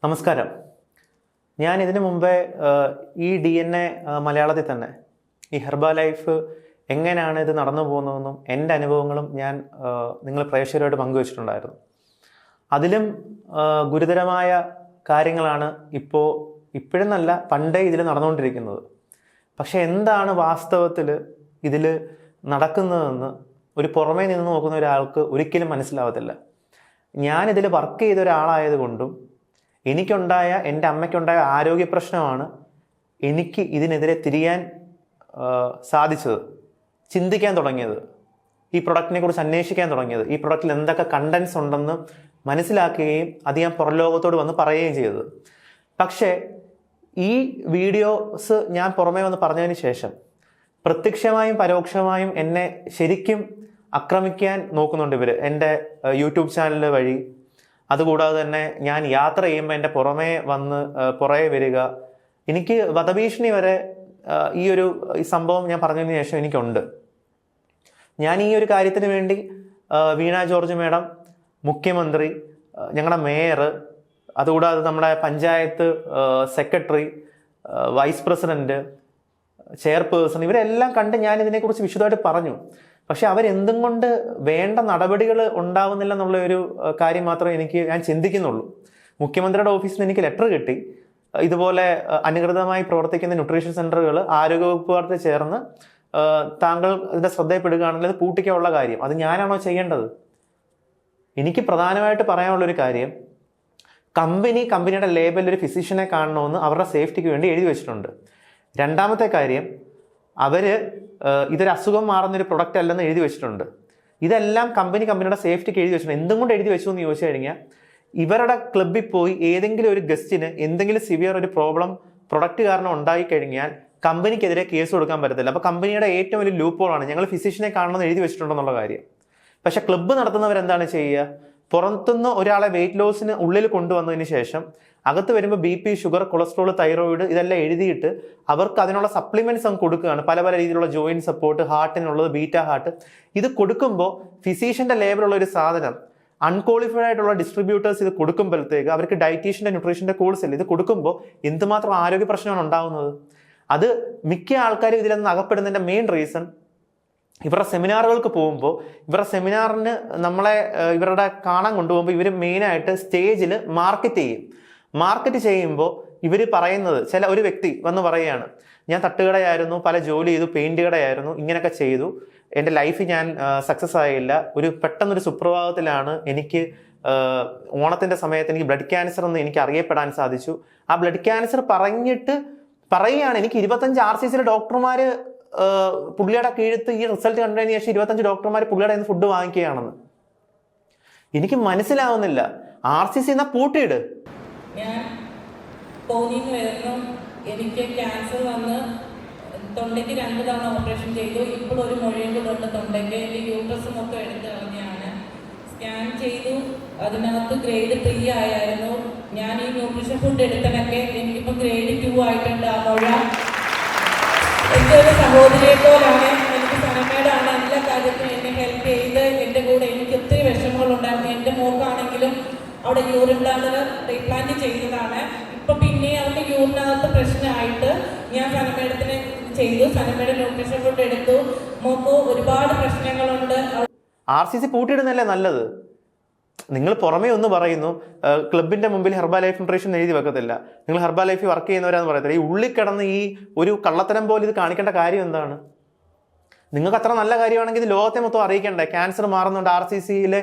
നമസ്കാരം. ഞാൻ ഇതിനു മുമ്പേ ഈ DNA മലയാളത്തിൽ തന്നെ ഈ ഹെർബാ ലൈഫ് എങ്ങനെയാണ് ഇത് നടന്നു പോകുന്നതെന്നും എൻ്റെ അനുഭവങ്ങളും ഞാൻ നിങ്ങൾ പ്രേക്ഷകരുമായിട്ട് പങ്കുവച്ചിട്ടുണ്ടായിരുന്നു. അതിലും ഗുരുതരമായ കാര്യങ്ങളാണ് ഇപ്പോഴെന്നല്ല പണ്ടേ ഇതിൽ നടന്നുകൊണ്ടിരിക്കുന്നത്. പക്ഷെ എന്താണ് വാസ്തവത്തിൽ ഇതിൽ നടക്കുന്നതെന്ന് ഒരു പുറമേ നിന്ന് നോക്കുന്ന ഒരാൾക്ക് ഒരിക്കലും മനസ്സിലാവത്തില്ല. ഞാനിതിൽ വർക്ക് ചെയ്ത ഒരാളായതുകൊണ്ടും എനിക്കുണ്ടായ എൻ്റെ അമ്മയ്ക്കുണ്ടായ ആരോഗ്യ പ്രശ്നമാണ് എനിക്ക് ഇതിനെതിരെ തിരിയാൻ സാധിച്ചത്, ചിന്തിക്കാൻ തുടങ്ങിയത്, ഈ പ്രൊഡക്റ്റിനെ കുറിച്ച് അന്വേഷിക്കാൻ തുടങ്ങിയത്, ഈ പ്രൊഡക്റ്റിൽ എന്തൊക്കെ കണ്ടൻസ് ഉണ്ടെന്ന് മനസ്സിലാക്കുകയും അത് ഞാൻ പുറം ലോകത്തോട് വന്ന് പറയുകയും ചെയ്തത്. പക്ഷേ ഈ വീഡിയോസ് ഞാൻ പുറമേ വന്ന് പറഞ്ഞതിന് ശേഷം പ്രത്യക്ഷമായും പരോക്ഷമായും എന്നെ ശരിക്കും ആക്രമിക്കാൻ നോക്കുന്നുണ്ട് ഇവർ. എൻ്റെ യൂട്യൂബ് ചാനൽ വഴി, അതുകൂടാതെ തന്നെ ഞാൻ യാത്ര ചെയ്യുമ്പോൾ എൻ്റെ പുറകെ വരിക, എനിക്ക് വധഭീഷണി വരെ ഈ സംഭവം ഞാൻ പറഞ്ഞതിന് ശേഷം എനിക്കുണ്ട്. ഞാൻ ഈ ഒരു കാര്യത്തിന് വേണ്ടി വീണ ജോർജ് മേഡം, മുഖ്യമന്ത്രി, ഞങ്ങളുടെ മേയർ, അതുകൂടാതെ നമ്മുടെ panchayat secretary, vice president, chairperson, ഇവരെല്ലാം കണ്ട് ഞാൻ ഇതിനെക്കുറിച്ച് വിശദമായിട്ട് പറഞ്ഞു. പക്ഷെ അവരെന്തും കൊണ്ട് വേണ്ട നടപടികൾ ഉണ്ടാവുന്നില്ല എന്നുള്ള ഒരു കാര്യം മാത്രമേ ഞാൻ ചിന്തിക്കുന്നുള്ളൂ. മുഖ്യമന്ത്രിയുടെ ഓഫീസിൽ നിന്ന് എനിക്ക് ലെറ്റർ കിട്ടി, ഇതുപോലെ അനധികൃതമായി പ്രവർത്തിക്കുന്ന ന്യൂട്രീഷൻ സെൻ്ററുകൾ ആരോഗ്യവകുപ്പുകാർക്ക് ചേർന്ന് താങ്കൾ ഇതിൻ്റെ ശ്രദ്ധയിൽപ്പെടുകയാണെങ്കിൽ അത് പൂട്ടിക്കാനുള്ള കാര്യം അത് ഞാനാണോ ചെയ്യേണ്ടത്? എനിക്ക് പ്രധാനമായിട്ട് പറയാനുള്ളൊരു കാര്യം, കമ്പനിയുടെ ലേബലിൽ ഒരു ഫിസിഷ്യനെ കാണണമെന്ന് അവരുടെ സേഫ്റ്റിക്ക് വേണ്ടി എഴുതി വെച്ചിട്ടുണ്ട്. രണ്ടാമത്തെ കാര്യം, ഇതൊരു അസുഖം മാറുന്നൊരു പ്രൊഡക്റ്റ് അല്ലെന്ന് എഴുതി വെച്ചിട്ടുണ്ട്. ഇതെല്ലാം കമ്പനിയുടെ സേഫ്റ്റിക്ക് എഴുതി വെച്ചിട്ടുണ്ട്. എന്തും കൊണ്ട് എഴുതി വെച്ചു എന്ന് ചോദിച്ചു കഴിഞ്ഞാൽ, ഇവരുടെ ക്ലബ്ബിൽ പോയി ഏതെങ്കിലും ഒരു ഗസ്റ്റിന് എന്തെങ്കിലും സിവിയർ ഒരു പ്രോബ്ലം പ്രൊഡക്റ്റ് കാരണം ഉണ്ടായിക്കഴിഞ്ഞാൽ കമ്പനിക്കെതിരെ കേസ് കൊടുക്കാൻ പറ്റത്തില്ല. അപ്പോൾ കമ്പനിയുടെ ഏറ്റവും വലിയ ലൂപ്പോളാണ് ഞങ്ങൾ ഫിസിഷ്യനെ കാണണമെന്ന് എഴുതി വെച്ചിട്ടുണ്ടെന്നുള്ള കാര്യം. പക്ഷെ ക്ലബ്ബ് നടത്തുന്നവരെന്താണ് ചെയ്യുക? പുറത്തുനിന്ന് ഒരാളെ വെയിറ്റ് ലോസിന് ഉള്ളിൽ കൊണ്ടുവന്നതിന് ശേഷം അകത്ത് വരുമ്പോൾ BP, ഷുഗർ, കൊളസ്ട്രോൾ, തൈറോയിഡ് ഇതെല്ലാം എഴുതിയിട്ട് അവർക്ക് അതിനുള്ള സപ്ലിമെന്റ്സ് അങ്ങ് കൊടുക്കുകയാണ്. പല രീതിയിലുള്ള ജോയിന്റ് സപ്പോർട്ട്, ഹാർട്ടിനുള്ളത്, ബീറ്റ ഹാർട്ട്. ഇത് കൊടുക്കുമ്പോൾ ഫിസിഷ്യന്റെ ലേബലുള്ള ഒരു സാധനം അൺക്വാളിഫൈഡ് ആയിട്ടുള്ള ഡിസ്ട്രിബ്യൂട്ടേഴ്സ് ഇത് കൊടുക്കുമ്പോഴത്തേക്ക് അവർക്ക് ഡയറ്റീഷ്യന്റെ ന്യൂട്രീഷന്റെ കോഴ്സ് ഇല്ല. ഇത് കൊടുക്കുമ്പോൾ എന്തുമാത്രം ആരോഗ്യ പ്രശ്നമാണ് ഉണ്ടാകുന്നത്. അത് മിക്ക ആൾക്കാരും ഇതിലൊന്നും അകപ്പെടുന്നതിന്റെ മെയിൻ റീസൺ, ഇവരുടെ സെമിനാറുകൾക്ക് പോകുമ്പോൾ ഇവരുടെ സെമിനാറിന് ഇവരുടെ കാണാൻ കൊണ്ടുപോകുമ്പോൾ ഇവർ മെയിനായിട്ട് സ്റ്റേജിൽ മാർക്കറ്റ് ചെയ്യുമ്പോൾ ഇവർ പറയുന്നത്, ഒരു വ്യക്തി വന്ന് പറയുകയാണ്, ഞാൻ തട്ടുകടയായിരുന്നു, പല ജോലി ചെയ്തു, പെയിന്റ് കടയായിരുന്നു, ഇങ്ങനെയൊക്കെ ചെയ്തു, എൻ്റെ ലൈഫ് ഞാൻ സക്സസ് ആയില്ല, പെട്ടെന്നൊരു സുപ്രഭാതത്തിലാണ് എനിക്ക് ഓണത്തിൻ്റെ സമയത്ത് എനിക്ക് ബ്ലഡ് ക്യാൻസർ എന്ന് എനിക്ക് അറിയപ്പെടാൻ സാധിച്ചു. ആ ബ്ലഡ് ക്യാൻസർ പറയുകയാണ്, എനിക്ക് 25 RCC ഡോക്ടർമാർ പുള്ളിയുടെ കീഴത്ത് ഈ റിസൾട്ട് കണ്ടതിന് ശേഷം 25 ഡോക്ടർമാർ പുള്ളിയുടെ നിന്ന് ഫുഡ് വാങ്ങിക്കുകയാണെന്ന്. എനിക്ക് മനസ്സിലാവുന്നില്ല. RCC എന്നാ പൂട്ടിയിട്. ഞാൻ കോന്നിന്ന് വരുന്നു, എനിക്ക് ക്യാൻസർ വന്ന് തൊണ്ടയ്ക്ക് 2 തവണ ഓപ്പറേഷൻ ചെയ്തു. ഇപ്പോൾ ഒരു മുഴയും കൊണ്ട് തൊണ്ടയ്ക്ക്, എൻ്റെ യൂട്രസ് മൊത്തം എടുത്ത് കളഞ്ഞാണ്. സ്കാൻ ചെയ്തു, അതിനകത്ത് ഗ്രേഡ് 3 ആയിരുന്നു. ഞാൻ ഈ ന്യൂട്രീഷൻ ഫുഡ് എടുത്തനൊക്കെ എനിക്കിപ്പോൾ ഗ്രേഡ് 2 ആയിട്ടുണ്ട്. ആ മുഴ എൻ്റെ ഒരു സഹോദരിയെ പോലാണ്. എനിക്ക് സനമേടാണ് എല്ലാ കാര്യത്തിനും എന്നെ ഹെൽപ്പ് ചെയ്ത് എൻ്റെ കൂടെ. എനിക്ക് ഒത്തിരി വിഷമങ്ങളുണ്ടായിരുന്നു. എൻ്റെ മോക്കാണെങ്കിലും അവിടെ യൂറിൻ ബ്ലാഡർ റീപ്ലാന്റ് ചെയ്തതാണ്. ഇപ്പം പിന്നെ അവർക്ക് യൂറിനകത്ത് പ്രശ്നമായിട്ട് ഞാൻ സനമേടത്തിന് ചെയ്തു. സനമേടെ ന്യൂട്രീഷൻ ഫുഡ് എടുത്തു. മോക്ക് ഒരുപാട് പ്രശ്നങ്ങളുണ്ട്. RCC പൂട്ടിയിടുന്നല്ലേ നല്ലത്? നിങ്ങൾ പുറമേ ഒന്ന് പറയുന്നു, ക്ലബിന്റെ മുമ്പിൽ ഹെർബാ ലൈഫ് ന്യൂട്രീഷൻ എഴുതി വെക്കത്തില്ല, നിങ്ങൾ ഹെർബാ ലൈഫിൽ വർക്ക് ചെയ്യുന്നവരാന്ന് പറയത്തില്ല. ഈ ഉള്ളിൽ കിടന്ന് ഈ ഒരു കള്ളത്തരം പോലെ ഇത് കാണിക്കേണ്ട കാര്യം എന്താണ്? നിങ്ങൾക്ക് അത്ര നല്ല കാര്യമാണെങ്കിൽ ഇത് ലോകത്തെ മൊത്തം അറിയിക്കണ്ടേ? ക്യാൻസർ മാറുന്നുണ്ട്, RCCയിലെ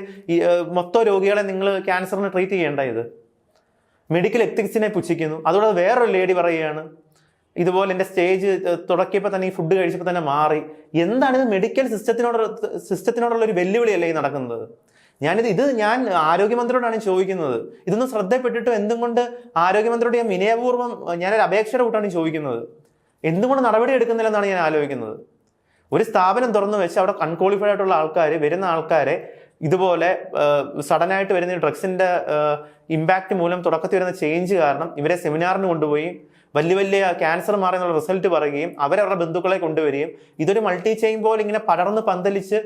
മൊത്തം രോഗികളെ നിങ്ങൾ ക്യാൻസറിന് ട്രീറ്റ് ചെയ്യേണ്ട. ഇത് മെഡിക്കൽ എത്തിക്സിനെ പുച്ഛിക്കുന്നു. അതുകൂടാതെ വേറൊരു ലേഡി പറയുകയാണ്, ഇതുപോലെ എൻ്റെ സ്റ്റേജ് തുടക്കിയപ്പോൾ തന്നെ ഈ ഫുഡ് കഴിച്ചപ്പോൾ തന്നെ മാറി. എന്താണിത്? മെഡിക്കൽ സിസ്റ്റത്തിനോടുള്ള ഒരു വെല്ലുവിളിയല്ലേ ഈ നടക്കുന്നത്? ഞാൻ ആരോഗ്യമന്ത്രിയോടാണ് ചോദിക്കുന്നത്. ഇതൊന്നും ശ്രദ്ധപ്പെട്ടിട്ടും എന്തുകൊണ്ട് ആരോഗ്യമന്ത്രിയോട് ഞാൻ വിനയപൂർവ്വം ഞാനൊരു അപേക്ഷയുടെ കൂട്ടാണ് ചോദിക്കുന്നത്. എന്തുകൊണ്ട് നടപടി എടുക്കുന്നില്ലെന്നാണ് ഞാൻ ആലോചിക്കുന്നത്. ഒരു സ്ഥാപനം തുറന്നു വെച്ച് അവിടെ അൺക്വാളിഫൈഡ് ആയിട്ടുള്ള വരുന്ന ആൾക്കാരെ ഇതുപോലെ സഡനായിട്ട് വരുന്ന ഡ്രഗ്സിന്റെ ഇമ്പാക്ട് മൂലം തുടക്കത്തിൽ വരുന്ന ചേഞ്ച് കാരണം ഇവരെ സെമിനാറിന് കൊണ്ടുപോയി വലിയ ക്യാൻസർ മാറിയെന്നുള്ള റിസൾട്ട് പറയുകയും അവരവരുടെ ബന്ധുക്കളെ കൊണ്ടുവരികയും ഇതൊരു മൾട്ടി ചെയിൻ പോലെ ഇങ്ങനെ പടർന്ന് പന്തലിച്ച്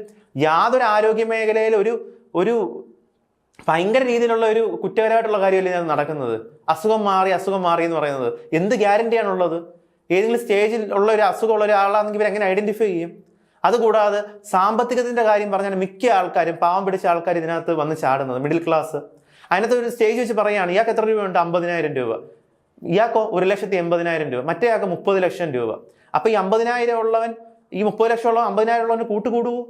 യാതൊരു ആരോഗ്യ മേഖലയിൽ ഒരു ഭയങ്കര രീതിയിലുള്ള ഒരു കുറ്റകരമായിട്ടുള്ള കാര്യമല്ലേ ഇത് നടക്കുന്നത്. അസുഖം മാറി എന്ന് പറയുന്നത് എന്ത് ഗ്യാരണ്ടിയാണുള്ളത്? ഏതെങ്കിലും സ്റ്റേജിൽ ഉള്ള ഒരു അസുഖമുള്ള ഒരാളാണെങ്കിൽ ഇവരെങ്ങനെ ഐഡന്റിഫൈ ചെയ്യും? അതുകൂടാതെ സാമ്പത്തികത്തിന്റെ കാര്യം പറഞ്ഞാൽ മിക്ക ആൾക്കാരും, പാവം പിടിച്ച ആൾക്കാർ ഇതിനകത്ത് വന്ന് ചാടുന്നത്, മിഡിൽ ക്ലാസ്. അതിനകത്ത് ഒരു സ്റ്റേജ് വെച്ച് പറയുകയാണ്, ഇയാൾക്ക് എത്ര രൂപയുണ്ട്? 50,000 രൂപ. ഇയാൾക്കോ 1,80,000 രൂപ, മറ്റേ ആൾക്ക് 30 ലക്ഷം രൂപ. അപ്പൊ ഈ 50,000 ഉള്ളവൻ, ഈ 30 ലക്ഷം ഉള്ളവൻ 50,000 ഉള്ളവന് കൂട്ടുകൂടുവോ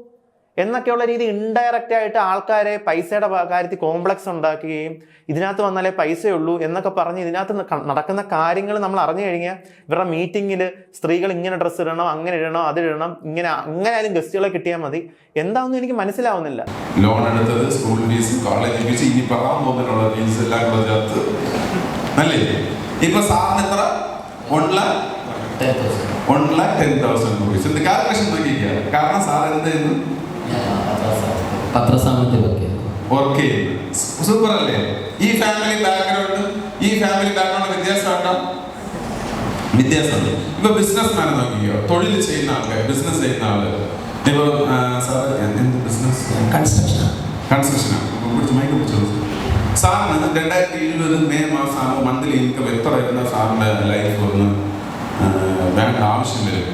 എന്നൊക്കെയുള്ള രീതി ഇൻഡയറക്റ്റ് ആയിട്ട് ആൾക്കാരെ പൈസയുടെ കാര്യത്തിൽ കോംപ്ലക്സ് ഉണ്ടാക്കുകയും ഇതിനകത്ത് വന്നാലേ പൈസയുള്ളൂ എന്നൊക്കെ പറഞ്ഞ് ഇതിനകത്ത് നടക്കുന്ന കാര്യങ്ങൾ നമ്മൾ അറിഞ്ഞു കഴിഞ്ഞാൽ ഇവരുടെ മീറ്റിങ്ങിൽ സ്ത്രീകൾ ഇങ്ങനെ ഡ്രസ്സ് ഇടണം, അങ്ങനെ ഇടണം, അതിടണം, ഇങ്ങനെ ആയാലും ഗസ്റ്റുകളെ കിട്ടിയാൽ മതി, എന്താണെന്നും എനിക്ക് മനസ്സിലാവുന്നില്ല. ലോൺ എടുത്തത് സ്കൂൾ ഫീസ്, കോളേജ് ഫീസ്, ഇനി പറയാൻ പോകുന്നുള്ള ഫീസ് എല്ലാം കൂടെ ചേർത്ത് അല്ലേ? ഇപ്പൊ സാറിന് എത്ര? 1,10,000 രൂപീസ്. എന്ത് കാൽക്കുലേഷൻ നോക്കിയിരിക്കുക? കാരണം സാർ എന്ത് ചെയ്യുന്നു? പത്രസാമത്തിൽ വർക്ക് ചെയ്യുന്നു. സൂപ്പർ അല്ലേ? ഈ ഫാമിലി ബാക്ക്ഗ്രൗണ്ട് വ്യത്യാസമുണ്ട്. ഇപ്പൊ ബിസിനസ് മാൻ നോക്കിയോ, തൊഴിൽ ചെയ്യുന്ന ആൾക്കാർ, ബിസിനസ് ചെയ്യുന്ന ആള്, ഇപ്പൊ സാർ എന്ത് ബിസിനസ്? കൺസ്ട്രക്ഷനാണ്. സാറിന് 2020 മെയ് മാസം ആകുമ്പോൾ മന്ത്ലി ഇൻകം എത്ര വരുന്ന സാറിന്റെ ലൈഫ് ഒന്ന് വേണ്ട ആവശ്യം വരും?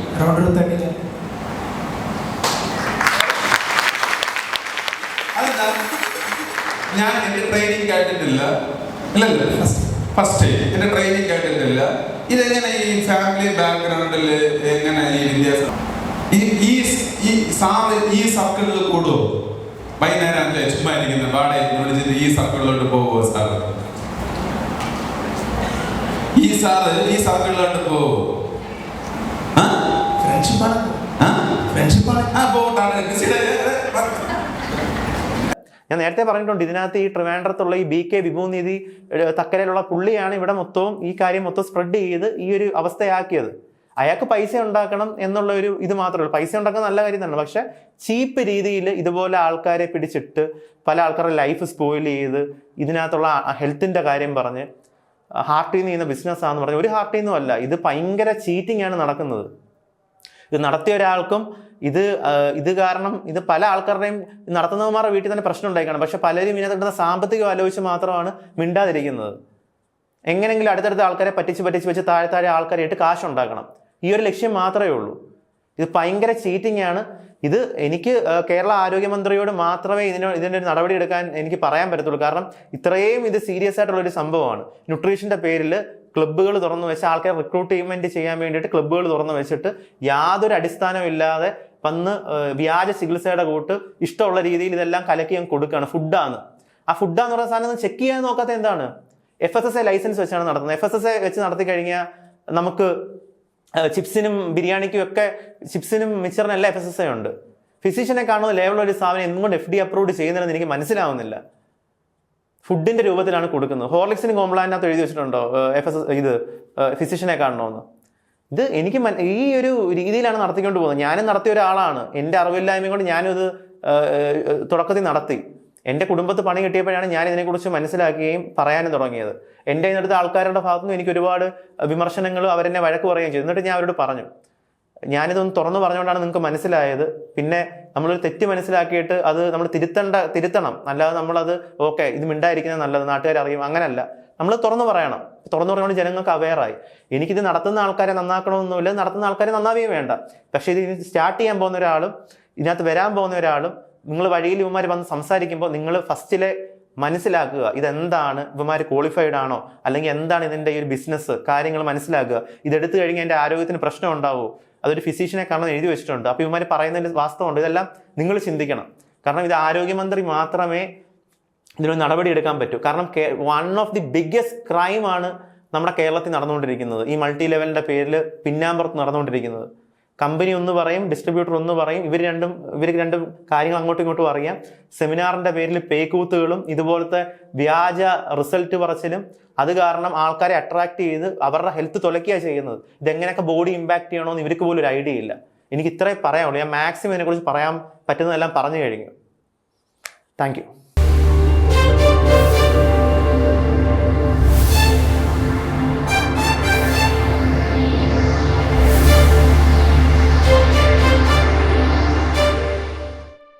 ഞാൻ എന്റെ ട്രെയിനിങ് കേട്ടിട്ടില്ല, ഇല്ലല്ലോ, ഫസ്റ്റ് എന്റെ ട്രെയിനിങ് കേട്ടിട്ടില്ല. ഇതെങ്ങനെ ഈ ഫാമിലി ബാക്ക്ഗ്രൗണ്ടിൽ എങ്ങനെ ഈ വിദ്യാഭ്യാസം ഈ സാറ് ഈ സർക്കിളിൽ കൂടുവോ? വൈകുന്നേരം അല്ലേ ചുമ്മാ ഇരിക്കുന്ന വാടക വിളിച്ചിട്ട് ഈ സർക്കിളിലോട്ട് പോവോ സാറ്? ഈ സർക്കിളിലോട്ട് പോവോ? ഞാൻ നേരത്തെ പറഞ്ഞിട്ടുണ്ട്, ഇതിനകത്ത് ഈ ട്രിവാൻഡ്രത്തുള്ള ഈ BK വിഭൂനിധി തക്കരയിലുള്ള പുള്ളിയാണ് ഇവിടെ മൊത്തവും ഈ കാര്യം മൊത്തം സ്പ്രെഡ് ചെയ്ത് ഈ ഒരു അവസ്ഥയാക്കിയത്. അയാൾക്ക് പൈസ ഉണ്ടാക്കണം എന്നുള്ള ഒരു ഇത് മാത്രമേ ഉള്ളൂ. പൈസ ഉണ്ടാക്കാൻ നല്ല കാര്യം തന്നെ, പക്ഷെ ചീപ്പ് രീതിയിൽ ഇതുപോലെ ആൾക്കാരെ പിടിച്ചിട്ട് പല ആൾക്കാരുടെ ലൈഫ് സ്പോയിൽ ചെയ്ത് ഇതിനകത്തുള്ള ഹെൽത്തിന്റെ കാര്യം പറഞ്ഞ് ഹാർട്ടിൽ നിന്ന് ചെയ്യുന്ന ബിസിനസ്സാണെന്ന് പറഞ്ഞ്, ഒരു ഹാർട്ടിൽ നിന്നും അല്ല, ഇത് ഭയങ്കര ചീറ്റിംഗ് ആണ് നടക്കുന്നത്. ഇത് നടത്തിയ ഒരാൾക്കും ഇത് കാരണം ഇത് പല ആൾക്കാരുടെയും നടത്തുന്നവന്മാരുടെ വീട്ടിൽ തന്നെ പ്രശ്നം ഉണ്ടായിക്കാണ്. പക്ഷെ പലരും ഇതിനകത്ത് കിട്ടുന്ന സാമ്പത്തികം ആലോചിച്ച് മാത്രമാണ് മിണ്ടാതിരിക്കുന്നത്. എങ്ങനെയെങ്കിലും അടുത്തടുത്ത ആൾക്കാരെ പറ്റിച്ച് വെച്ച് താഴെ ആൾക്കാരായിട്ട് കാശുണ്ടാക്കണം, ഈ ഒരു ലക്ഷ്യം മാത്രമേ ഉള്ളൂ. ഇത് ഭയങ്കര ചീറ്റിംഗ് ആണ്. ഇത് എനിക്ക് കേരള ആരോഗ്യമന്ത്രിയോട് മാത്രമേ ഇതിൻ്റെ ഒരു നടപടി എടുക്കാൻ എനിക്ക് പറയാൻ പറ്റത്തുള്ളൂ. കാരണം ഇത്രയും ഇത് സീരിയസ് ആയിട്ടുള്ള ഒരു സംഭവമാണ്. ന്യൂട്രീഷൻ്റെ പേരിൽ ക്ലബ്ബുകൾ തുറന്നു വെച്ച് ആൾക്കാരെ റിക്രൂട്ട്മെന്റ് ചെയ്യാൻ വേണ്ടിയിട്ട് ക്ലബ്ബുകൾ തുറന്നു വെച്ചിട്ട് യാതൊരു അടിസ്ഥാനമില്ലാതെ വന്ന് വ്യാജ ചികിത്സയുടെ കൂട്ട് ഇഷ്ടമുള്ള രീതിയിൽ ഇതെല്ലാം കലക്കി അങ്ങ് കൊടുക്കുകയാണ്. ഫുഡാന്ന് പറയുന്ന സാധനം ചെക്ക് ചെയ്യാൻ നോക്കാത്ത എന്താണ്? FSSAI ലൈസൻസ് വെച്ചാണ് നടത്തുന്നത്. FSSAI വെച്ച് നടത്തി കഴിഞ്ഞാൽ നമുക്ക് ചിപ്സിനും ബിരിയാണിക്കും ഒക്കെ, ചിപ്സിനും മിച്ചറിനും എല്ലാം FSSAI ഉണ്ട്. ഫിസിഷ്യനെ കാണുന്ന ലേവലുള്ള ഒരു സ്ഥാപനം എന്തുകൊണ്ട് FD അപ്രൂവ്ഡ് ചെയ്യുന്നതെന്ന് എനിക്ക് മനസ്സിലാവുന്നില്ല. ഫുഡിന്റെ രൂപത്തിലാണ് കൊടുക്കുന്നത്. ഹോർലിക്സിനും കോംപ്ലാനകത്ത് എഴുതി വെച്ചിട്ടുണ്ടോ ഫിസിഷ്യനെ കാണണമെന്ന്? ഇത് എനിക്ക് ഈ ഒരു രീതിയിലാണ് നടത്തിക്കൊണ്ട് പോകുന്നത്. ഞാനും നടത്തിയ ഒരാളാണ്. എൻ്റെ അറിവില്ലായ്മ കൊണ്ട് ഞാനും ഇത് തുടക്കത്തിൽ നടത്തി. എൻ്റെ കുടുംബത്ത് പണി കിട്ടിയപ്പോഴാണ് ഞാൻ ഇതിനെക്കുറിച്ച് മനസ്സിലാക്കുകയും പറയാനും തുടങ്ങിയത്. എൻ്റെ ഇതിനടുത്ത ആൾക്കാരുടെ ഭാഗത്തുനിന്ന് എനിക്ക് ഒരുപാട് വിമർശനങ്ങളും അവരെന്നെ വഴക്ക് പറയുകയും ചെയ്തു. എന്നിട്ട് ഞാൻ അവരോട് പറഞ്ഞു, ഞാനിതൊന്ന് തുറന്നു പറഞ്ഞുകൊണ്ടാണ് നിങ്ങൾക്ക് മനസ്സിലായത്. പിന്നെ നമ്മളൊരു തെറ്റ് മനസ്സിലാക്കിയിട്ട് അത് നമ്മൾ തിരുത്തണം. അല്ലാതെ നമ്മളത് ഓക്കെ ഇത് മിണ്ടായിരിക്കുന്നത് നല്ലത്, നാട്ടുകാർ അറിയും, അങ്ങനല്ല. നമ്മൾ തുറന്നു പറയണം. തുറന്നു പറഞ്ഞുകൊണ്ട് ജനങ്ങൾക്ക് അവെയറായി. എനിക്കിത് നടത്തുന്ന ആൾക്കാരെ നന്നാക്കണമെന്നൊന്നുമില്ല, നടത്തുന്ന ആൾക്കാരെ നന്നാവുകയും വേണ്ട. പക്ഷേ ഇത് സ്റ്റാർട്ട് ചെയ്യാൻ പോകുന്ന ഒരാളും ഇതിനകത്ത് വരാൻ പോകുന്ന ഒരാളും നിങ്ങൾ വഴിയിൽ ഇവന്മാർ വന്ന് സംസാരിക്കുമ്പോൾ നിങ്ങൾ ഫസ്റ്റിലെ മനസ്സിലാക്കുക, ഇതെന്താണ്, ഇവന്മാർ ക്വാളിഫൈഡ് ആണോ, അല്ലെങ്കിൽ എന്താണ് ഇതിൻ്റെ ഈ ഒരു ബിസിനസ് കാര്യങ്ങൾ മനസ്സിലാക്കുക. ഇതെടുത്തു കഴിഞ്ഞാൽ എൻ്റെ ആരോഗ്യത്തിന് പ്രശ്നം ഉണ്ടാവുമോ, അതൊരു ഫിസിഷ്യനെ കാണുന്ന എഴുതി വെച്ചിട്ടുണ്ട്. അപ്പോൾ ഇവന്മാർ പറയുന്നതിൽ വാസ്തവമുണ്ട്. ഇതെല്ലാം നിങ്ങൾ ചിന്തിക്കണം. കാരണം ഇത് ആരോഗ്യമന്ത്രി മാത്രമേ ഇതിനൊരു നടപടി എടുക്കാൻ പറ്റൂ. കാരണം വൺ ഓഫ് ദി ബിഗ്ഗസ്റ്റ് ക്രൈമാണ് നമ്മുടെ കേരളത്തിൽ നടന്നുകൊണ്ടിരിക്കുന്നത്. ഈ മൾട്ടി ലെവലിൻ്റെ പേരിൽ പിന്നാമ്പുറത്ത് നടന്നുകൊണ്ടിരിക്കുന്നത്. കമ്പനി ഒന്ന് പറയും, ഡിസ്ട്രിബ്യൂട്ടർ ഒന്ന് പറയും, ഇവർ രണ്ടും കാര്യങ്ങൾ അങ്ങോട്ടും ഇങ്ങോട്ടും അറിയാം. സെമിനാറിൻ്റെ പേരിൽ പേക്കൂത്തുകളും ഇതുപോലത്തെ വ്യാജ റിസൾട്ട് പറച്ചിലും അത് കാരണം ആൾക്കാരെ അട്രാക്ട് ചെയ്ത് അവരുടെ ഹെൽത്ത് തുലയ്ക്കുകയാണ് ചെയ്യുന്നത്. ഇതെങ്ങനെയൊക്കെ ബോഡി ഇമ്പാക്ട് ചെയ്യണമെന്ന് ഇവർക്ക് പോലും ഒരു ഐഡിയ ഇല്ല. എനിക്ക് ഇത്രേ പറയാനുള്ളൂ. ഞാൻ മാക്സിമം ഇതിനെക്കുറിച്ച് പറയാൻ പറ്റുന്നതെല്ലാം പറഞ്ഞു കഴിഞ്ഞു. Thank you.